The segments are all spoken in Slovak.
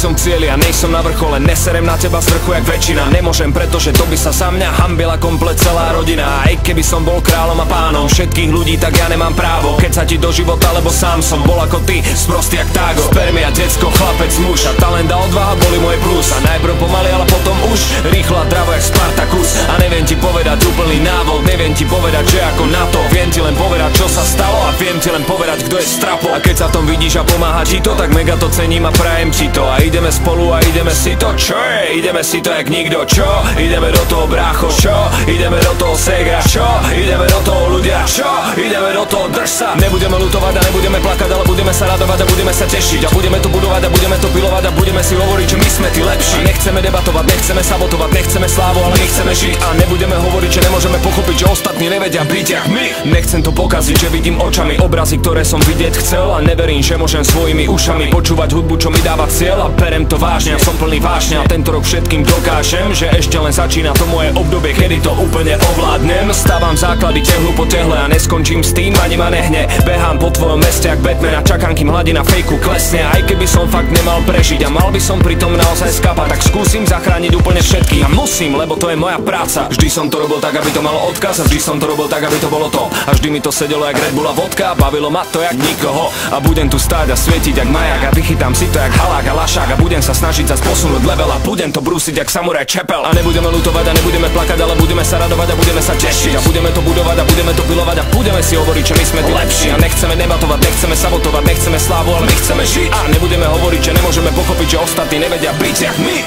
som cieli a nejsom na vrchole, neserem na teba z vrchu jak väčšina. Nemôžem, pretože to by sa za mňa hambila komplet celá rodina. Aj keby som bol kráľom a pánom všetkých ľudí, tak ja nemám právo. Keď sa ti do života, lebo sám som bol ako ty, sprostý jak tágo. Spermia, decko, chlapec, muž a talent a odvaha boli moje plus. A najprv pomaly, ale potom už rýchlo a dravo jak Spartakus. A neviem ti povedať úplný návod, neviem ti povedať, že ako na to. Viem ti len povedať, čo sa stalo a viem ti len povedať, kto je strapo. A keď sa v tom vidíš a pomáha ti to, tak mega to cením a prajem ti to. A ideme spolu a ideme si to, čo je? Ideme si to jak nikto, čo? Ideme do toho, brácho, čo? Ideme do toho, segra, čo? Ideme do toho, ľudia, čo? Ideme do toho, drž sa. Nebudeme ľutovať a nebudeme plakať, ale budeme sa radovať a budeme sa tešiť. A budeme to budovať a budeme to pilovať a budeme si hovoriť, že my sme tí lepší. A nechceme debatovať, nechceme sabotovať, nechceme slávu, ale my chceme žiť. A nebudeme hovoriť, že nemôžeme pochopiť, že ostatní nevedia byť jak my. Nechcem to pokaziť, že vidím očami obrazy, ktoré som vidieť chcel. A neverím, že môžem svojimi ušami počúvať hudbu, čo mi dáva cieľ. A berem to vážne, som plný vášne a tento rok všetkým dokážem, že ešte len začína to moje obdobie, kedy to úplne ovládnem. Stávam základy tehlu po tehle a neskončím s tým, ani ma nehne. Behám po tvojom meste jak Batman a čakám, kým hladina fejku klesne. Aj keby som fakt nemal prežiť a mal by som pritom naozaj skapať, tak skúsim zachrániť úplne všetkých. A musím, lebo to je moja práca. Vždy som to robil tak, aby to malo odkaz, a vždy som to robil tak, aby to bolo to. A vždy mi to sedelo jak Red Bull a vodka, a bavilo ma to jak nikoho. A budem tu stáť a svietiť jak majak a vychytám si to jak halák a lašák. A budem sa snažiť zas posunúť level a budem to brúsiť jak samuraj čepel. A nebudeme ľutovať a nebudeme plakať, ale budeme sa radovať a budeme sa tešiť. A budeme to budovať a budeme to pilovať a budeme si hovoriť, že my sme tí lepší. A nechceme debatovať, nechceme sabotovať, nechceme slávu, ale my chceme žiť. A nebudeme hovoriť, že nemôžeme pochopiť, že ostatní nevedia byť jak my.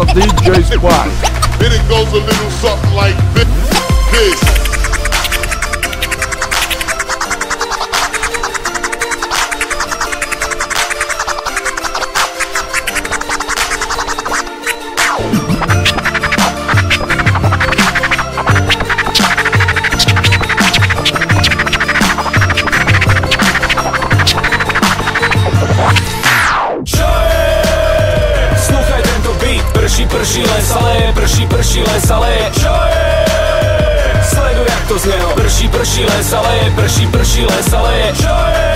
The DJ Squad. Then it goes a little something like this. Prší, len sa leje, prší, len sa leje. Čo je? Sleduj, jak to znie. Prší, len sa leje, prší, len sa leje. Čo je?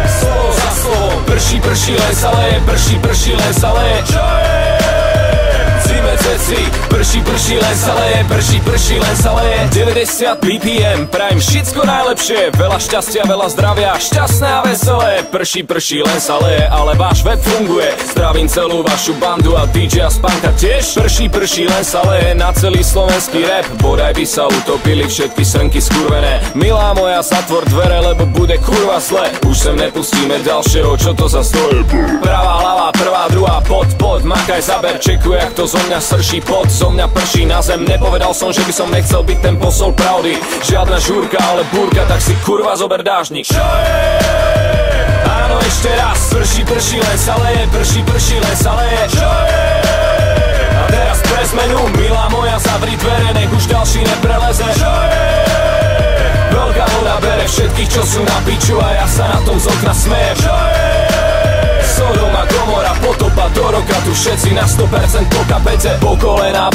Slovo za slovo. Prší, len sa leje, prší, len sa leje. Čo je? Zime ceci. Prší, len sa leje, prší, len sa leje. 90 BPM, prajem všetko najlepšie. Veľa šťastia, veľa zdravia, šťastné a veselé. Prší, len sa leje, ale váš web funguje. Zdravím celú vašu bandu a DJ a Spanka tiež. Prší, len sa leje na celý slovenský rap. Bodaj by sa utopili všetky srnky skurvené. Milá moja, zatvor dvere, lebo bude kurva zle. Už sem nepustíme ďalšieho, čo to za stoje. Pravá hlava, prvá, druhá, pod, makaj, zaber, čekuj, jak to zo mňa srší pod. Zo mňa prší na zem, nepovedal som, že by som nechcel byť ten posol pravdy. Žiadna žúrka, ale búrka, tak si kurva zober dážnik. Čo je? Áno, ešte raz. Prší, len sa leje, prší, len sa leje. Čo je? A teraz pre zmenu, milá moja, zavri dvere, nech už ďalší nepreleze. Čo je? Veľká voda bere všetkých, čo sú na piču, a ja sa na tom z okna smejem. Čo je? Sodoma, Gomora, potopa do roka, tu všetci na 100% po kapete, po kolená.